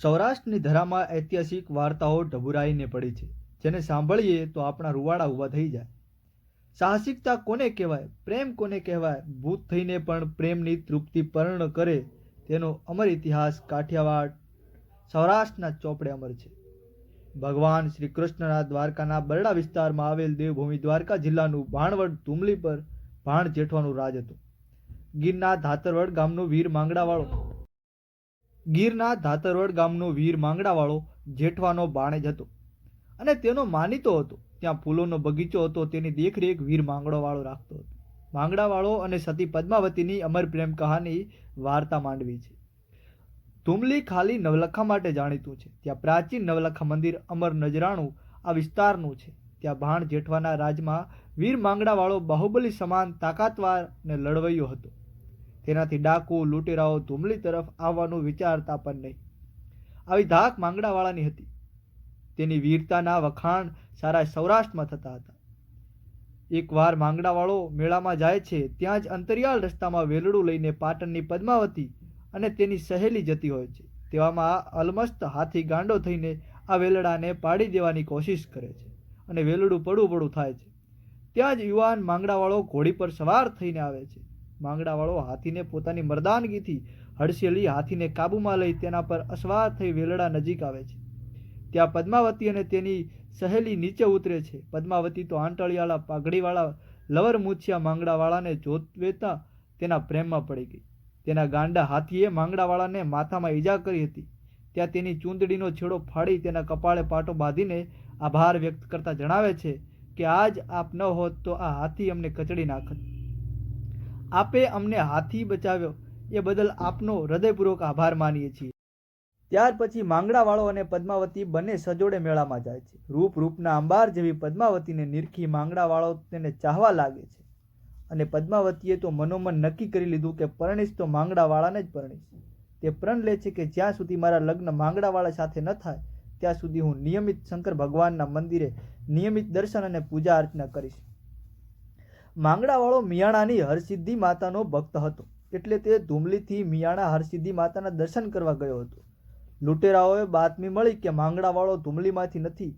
સૌરાષ્ટ્રની ધરામાં ઐતિહાસિક વાર્તાઓ ઢબુરાઈને પડી છે, જેને સાંભળીએ તો આપણા રૂવાડા ઊભા થઈ જાય. સાહસિકતા કોને કહેવાય, પ્રેમ કોને કહેવાય, ભૂત થઈને પણ પ્રેમની તૃપ્તિ પર્ણ કરે, તેનો અમર ઇતિહાસ કાઠિયાવાડ સૌરાષ્ટ્રના ચોપડે અમર છે. ભગવાન શ્રી કૃષ્ણના દ્વારકાના બરડા વિસ્તારમાં આવેલ દેવભૂમિ દ્વારકા જિલ્લાનું ભાણવડ ધુમલી પર ભાણ જેઠવાનું રાજ હતું. ગીરના ધાતરવડ ગામનો વીર માંગડાવાળો જેઠવાનો બાણેજ હતો અને તેનો માનીતો હતો. ત્યાં ફૂલોનો બગીચો હતો, તેની દેખરેખ વીર માંગડાવાળો રાખતો હતો. માંગડાવાળો અને સતી પદ્માવતીની અમર પ્રેમ કહાની વાર્તા માંડવી છે. ધુમલી ખાલી નવલખા માટે જાણીતું છે. ત્યાં પ્રાચીન નવલખા મંદિર અમર નજરાણું આ વિસ્તારનું છે. ત્યાં ભાણ જેઠવાના રાજમાં વીર માંગડાવાળો બાહુબલી સમાન તાકાતવાર ને લડવૈયો હતો. તેનાથી ડાકુ લૂંટેરાઓ ધુમલી તરફ આવવાનું વિચારતા પણ નહીં. આવી ધાક માંગડાવાળાની હતી. તેની વીરતાના વખાણ સારા સૌરાષ્ટ્રમાં થતા હતા. એકવાર માંગડાવાળો મેળામાં જાય છે, ત્યાં જ અંતરિયાળ રસ્તામાં વેલડું લઈને પાટણની પદ્માવતી અને તેની સહેલી જતી હોય છે. તેવામાં અલમસ્ત હાથી ગાંડો થઈને આ વેલડાને પાડી દેવાની કોશિશ કરે છે અને વેલડું પડું થાય છે. ત્યાં જ યુવાન માંગડાવાળો ઘોડી પર સવાર થઈને આવે છે. માંગડાવાળો હાથીને પોતાની મર્દાનગીથી હડસેલી હાથીને કાબૂમાં લઈ તેના પર અસવાર થઈ વેલડા નજીક આવે છે. ત્યાં પદ્માવતી અને તેની સહેલી નીચે ઉતરે છે. પદ્માવતી તો આંટળિયાળા પાઘડીવાળા લવર મૂછિયા માંગડાવાળાને જોતવેતા તેના પ્રેમમાં પડી ગઈ. તેના ગાંડા હાથીએ માંગડાવાળાને માથામાં ઈજા કરી હતી. ત્યાં તેની ચૂંદડીનો છેડો ફાડી તેના કપાળે પાટો બાંધીને આભાર વ્યક્ત કરતા જણાવે છે કે આજ આપ ન હોત તો આ હાથી અમને કચડી નાખત. આપે અમને હાથી બચાવ્યો એ બદલ આપનો હૃદયપૂર્વક આભાર માનીએ છીએ. ત્યાર પછી માંગડાવાળો અને પદ્માવતી બંને સજોડે મેળામાં જાય છે. રૂપના અંબાર જેવી પદ્માવતીને નિરખી માંગડાવાળો તેને ચાહવા લાગે છે અને પદ્માવતીએ તો મનોમન નક્કી કરી લીધું કે પરણીશ તો માંગડાવાળાને જ પરણીશ. તે પ્રણ લે છે કે જ્યાં સુધી મારા લગ્ન માંગડાવાળા સાથે ન થાય ત્યાં સુધી હું નિયમિત શંકર ભગવાનના મંદિરે નિયમિત દર્શન અને પૂજા અર્ચના કરીશ. માંગડાવાળો મિયાણાની હરસિદ્ધિ માતાનો ભક્ત હતો, એટલે તે ધુમલીથી મિયાણા હરસિદ્ધિ માતાના દર્શન કરવા ગયો હતો. લૂંટેરાઓએ બાતમી મળી કે માંગડાવાળો ધુમલીમાંથી નથી,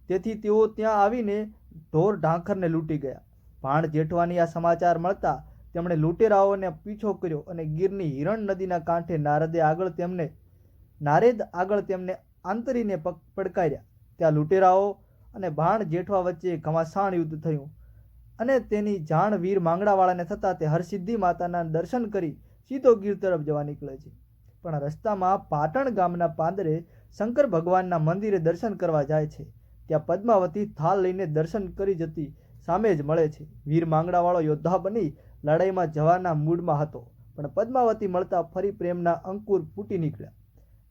તેથી તેઓ ત્યાં આવીને ઢોર ઢાંખરને લૂંટી ગયા. ભાણ જેઠવાની આ સમાચાર મળતા તેમણે લૂંટેરાઓને પીછો કર્યો અને ગીરની હિરણ નદીના કાંઠે નારેદ આગળ તેમને આંતરીને પડકાર્યા. ત્યાં લૂંટેરાઓ અને ભાણ જેઠવા વચ્ચે ઘમાસાણ યુદ્ધ થયું અને તેની જાણ વીર માંગડાવાળાને થતાં તે હરસિદ્ધિ માતાના દર્શન કરી સીધો ગીર તરફ જવા નીકળે છે. પણ રસ્તામાં પાટણ ગામના પાંદરે શંકર ભગવાનના મંદિરે દર્શન કરવા જાય છે. ત્યાં પદ્માવતી થાળ લઈને દર્શન કરી જતી સામે જ મળે છે. વીર માંગડાવાળો યોદ્ધા બની લડાઈમાં જવાના મૂડમાં હતો, પણ પદ્માવતી મળતા ફરી પ્રેમના અંકુર ફૂટી નીકળ્યા.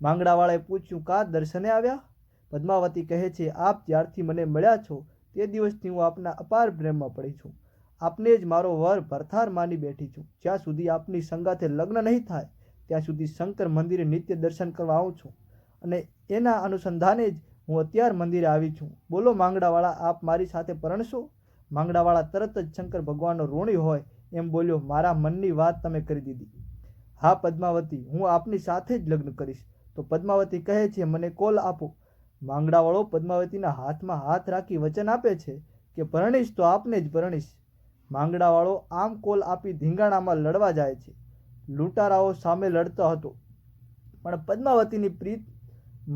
માંગડાવાળાએ પૂછ્યું, કા દર્શને આવ્યા? પદ્માવતી કહે છે, આપ જ્યારથી મને મળ્યા છો તે દિવસથી હું આપના અપાર પ્રેમમાં પડી છું. આપને જ મારો વર ભરથાર માની બેઠી છું. જ્યાં સુધી આપની સંગાથે લગ્ન નહીં થાય ત્યાં સુધી શંકર મંદિરે નિત્ય દર્શન કરવા આવું છું અને એના અનુસંધાને જ હું અત્યાર મંદિરે આવી છું. બોલો માંગડાવાળા, આપ મારી સાથે પરણશો? માંગડાવાળા તરત જ શંકર ભગવાનનો ઋણી હોય એમ બોલ્યો, મારા મનની વાત તમે કરી દીધી. હા પદ્માવતી, હું આપની સાથે જ લગ્ન કરીશ. તો પદ્માવતી કહે છે, મને કોલ આપો. માંગડાવાળો પદ્માવતીના હાથમાં હાથ રાખી વચન આપે છે કે પરણીશ તો આપને જ પરણીશ. માંગડાવાળો આમ કોલ આપી ધીંગાણામાં લડવા જાય છે. લૂંટારાઓ સામે લડતો હતો, પણ પદ્માવતીની પ્રીત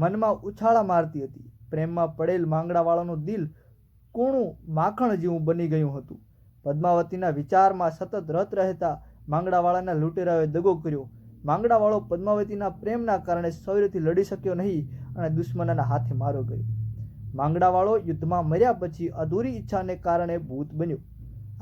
મનમાં ઉછાળા મારતી હતી. પ્રેમમાં પડેલ માંગડાવાળાનું દિલ કૂણું માખણ જેવું બની ગયું હતું. પદ્માવતીના વિચારમાં સતત રત રહેતા માંગડાવાળાના લૂંટેરાઓએ દગો કર્યો. માંગડાવાળો પદ્માવતીના પ્રેમના કારણે શૌર્યથી લડી શક્યો નહીં અને દુશ્મનના હાથે મારો ગયો. માંગડાવાળો યુદ્ધમાં મર્યા પછી અધૂરી ઈચ્છાને કારણે ભૂત બન્યો.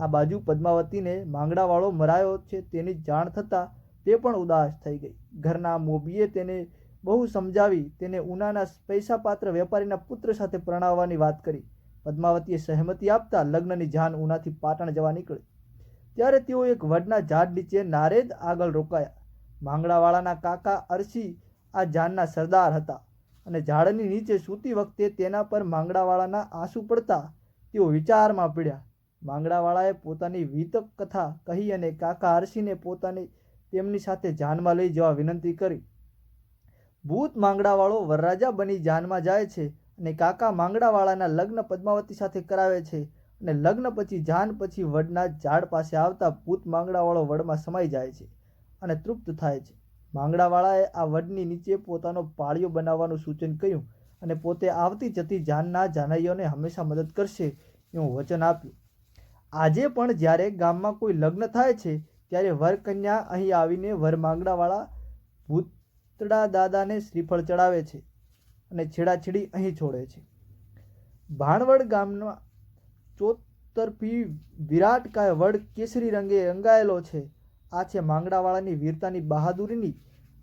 આ બાજુ પદ્માવતીને માંગડાવાળો મરાયો છે તેની જાણ થતાં તે પણ ઉદાસ થઈ ગઈ. ઘરના મોભીએ તેને બહુ સમજાવી તેને ઉનાના પૈસા પાત્ર વેપારીના પુત્ર સાથે પરણાવવાની વાત કરી. પદ્માવતીએ સહેમતી આપતા લગ્નની જાન ઉનાથી પાટણ જવા નીકળી. ત્યારે તેઓ એક વડના ઝાડ નીચે નારેદ આગળ રોકાયા. માંગડાવાળાના કાકા અરસી આ જાનના સરદાર હતા અને ઝાડની નીચે સૂતી વખતે તેના પર માંગડાવાળાના આંસુ પડતા તેઓ વિચારમાં પડ્યા. માંગડાવાળાએ પોતાની વીતક કથા કહી અને કાકા અરસીને તેમની સાથે જાનમાં લઈ જવા વિનંતી કરી. ભૂત માંગડાવાળો વરરાજા બની જાનમાં જાય છે અને કાકા માંગડાવાળાના લગ્ન પદ્માવતી સાથે કરાવે છે અને લગ્ન પછી જાન પછી વડના ઝાડ પાસે આવતા ભૂત માંગડાવાળો વડમાં સમાઈ જાય છે અને તૃપ્ત થાય છે. માંગડાવાળાએ આ વડની નીચે પોતાનો પાળિયો બનાવવાનું સૂચન કર્યું અને પોતે આવતી જતી જાનના જાનૈયોને હંમેશા મદદ કરશે એવું વચન આપ્યું. આજે પણ જ્યારે ગામમાં કોઈ લગ્ન થાય છે ત્યારે વરકન્યા અહીં આવીને વર માંગડાવાળા ભૂતડા દાદાને શ્રીફળ ચડાવે છે અને છેડાછેડી અહીં છોડે છે. ભાણવડ ગામમાં ચોતરફી વિરાટકાય વડ કેસરી રંગે રંગાયેલો છે. આ છે માંગડાવાળાની વીરતાની, બહાદુરીની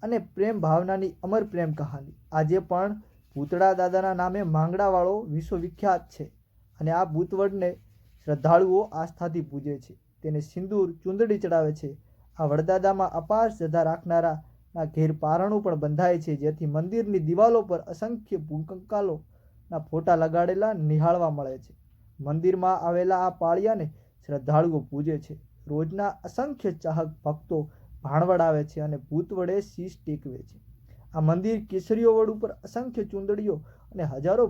અને પ્રેમ ભાવનાની અમર પ્રેમ કહાની. આજે પણ ભૂતડા દાદાના નામે માંગડાવાળો વિશ્વવિખ્યાત છે અને આ ભૂતવડને શ્રદ્ધાળુઓ આસ્થાથી પૂજે છે, તેને સિંદૂર ચૂંદડી ચડાવે છે. આ વડદાદામાં અપાર શ્રદ્ધા રાખનારાના ઘેર પારણું પણ બંધાય છે, જેથી મંદિરની દિવાલો પર અસંખ્ય ભૂકંકાલોના ફોટા લગાડેલા નિહાળવા મળે છે. મંદિરમાં આવેલા આ પાળિયાને શ્રદ્ધાળુઓ પૂજે છે. રોજના અસંખ્ય ચાહક ભક્તો ભાણવડ આવે છે અને ભૂતવડે શીશ ટેકવે છે. આ મંદિર કેસરીઓ વડ ઉપર અસંખ્ય ચૂંદડીઓ અને હજારો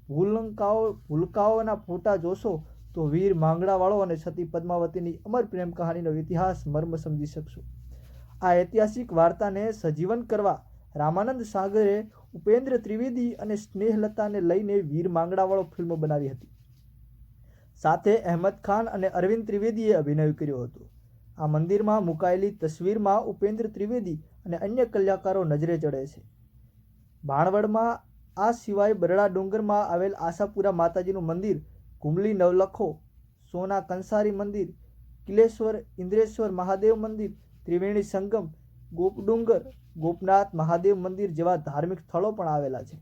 ભૂલકાઓના ફોટા જોશો તો વીર માંગડાવાળો અને સતી પદ્માવતીની અમર પ્રેમ કહાનીનો ઇતિહાસ મર્મ સમજી શકશો. આ ઐતિહાસિક વાર્તાને સજીવન કરવા રામાનંદ સાગરે ઉપેન્દ્ર ત્રિવેદી અને સ્નેહલતાને લઈને વીર માંગડાવાળો ફિલ્મ બનાવી હતી. સાથે અહેમદ ખાન અને અરવિંદ ત્રિવેદીએ અભિનય કર્યો હતો. આ મંદિરમાં મુકાયેલી તસવીરમાં ઉપેન્દ્ર ત્રિવેદી અને અન્ય કલાકારો નજરે ચડે છે. ભાણવડમાં આ સિવાય બરડા ડુંગરમાં આવેલ આશાપુરા માતાજીનું મંદિર, કુંબલી નવલખો, સોના કંસારી મંદિર, કિલેશ્વર ઇન્દ્રેશ્વર મહાદેવ મંદિર, ત્રિવેણી સંગમ, ગોપડુંગર, ગોપનાથ મહાદેવ મંદિર જેવા ધાર્મિક સ્થળો પણ આવેલા છે.